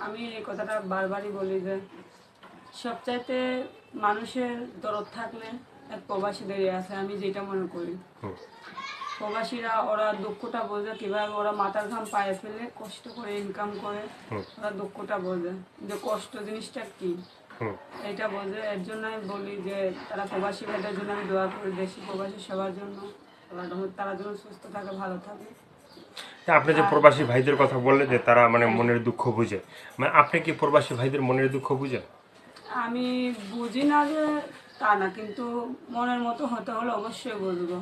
আমি এই কথাটা বারবারই বলি যে সবচাইতে মানুষের দরদ থাকলে এক প্রবাসীদেরই আছে, আমি যেটা মনে করি। প্রবাসীরা ওরা দুঃখটা বোঝে, কিভাবে ওরা মাথার ঘাম পায়ে ফেলে কষ্ট করে ইনকাম করে, ওরা দুঃখটা বোঝে যে কষ্ট জিনিসটা কি, এটা বোঝে। এর জন্য আমি বলি যে তারা প্রবাসী ভাইদের জন্য আমি দোয়া করি, দেশি প্রবাসী সবার জন্য, তারা যেন সুস্থ থাকে, ভালো থাকে। আপনি যে প্রবাসী ভাইদের কথা বললেন যে তারা মানে মনের দুঃখ বুঝে, মানে আপনি কি প্রবাসী ভাইদের মনের দুঃখ বুঝেন? আমি বুঝি না যে তা না, কিন্তু মনের মতো হতে হলে অবশ্যই বুঝবো।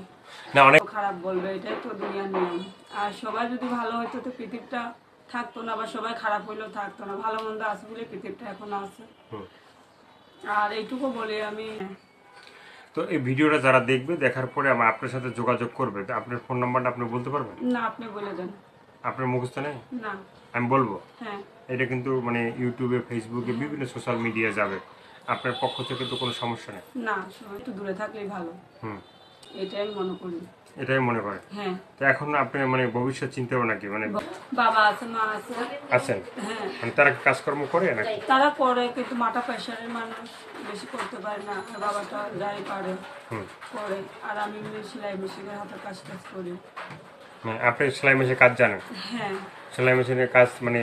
না, অনেক খারাপ বলবে, এটাই তো দুনিয়ার নিয়ম। আর সবাই যদি ভালো হইতো তো পৃথিবীটা থাকতো না, বা সবাই খারাপ হইলেও থাকতো না। ভালো মন্দ আছে বলে পৃথিবীটা এখনো আছে। আর এইটুকু বলি আমি। তো এই ভিডিওটা যারা দেখবে, দেখার পরে আমার আপনার সাথে যোগাযোগ করবে, তো আপনার ফোন নাম্বারটা আপনি বলতে পারবেন? না, আপনি বলে দেন। আপনার মুখস্থ নেই? না। আমি বলবো। হ্যাঁ। এটা কিন্তু মানে ইউটিউবে, ফেসবুকে, বিভিন্ন সোশ্যাল মিডিয়া যাবে। আপনার পক্ষ থেকে তো কোনো সমস্যা নেই? না, সবাই একটু দূরে থাকলেই ভালো, এটাই আমি মনে করি। এটাই মনে করেন? হ্যাঁ। তো এখন আপনি মানে ভবিষ্যৎ চিন্তা ভাবনা কি, মানে বাবা আছে, মা আছে। আছেন? হ্যাঁ। মানে তারা কাজকর্ম করে নাকি? তারা করে, কিন্তু মাথা প্রেশারের মানুষ, বেশি করতে পারে না। আর বাবাটা যাই পারে করে। আর আমি সেলাই মেশিনের হাতে কাজ টাজ করি। আপনি সেলাই মেশিনের কাজ জানেন? হ্যাঁ। সেলাই মেশিনের কাজ মানে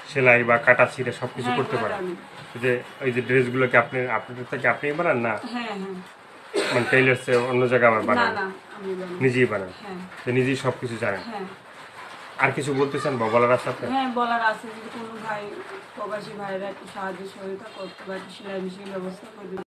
সেলাই বা কাটা ছিঁড়ে সব কিছু করতে পারেন? যে ওই যে ড্রেসগুলোকে আপনি আপনাদের থেকে আপনিই বানান না হ্যাঁ হ্যাঁ মানে টেইলার্সে অন্য জায়গায় আবার না বানান? না, আমি বানাই। নিজেই বানান? হ্যাঁ। তো নিজেই সব কিছু জানেন? হ্যাঁ। আর কিছু বলতে চান বা বলার আছে আপনার? হ্যাঁ, বলার আছে, যদি কোনো ভাই প্রবাসী ভাইরা একটু সাহায্য সহযোগিতা করতে পারে, সেলাই মেশিনের ব্যবস্থা করে দিতে।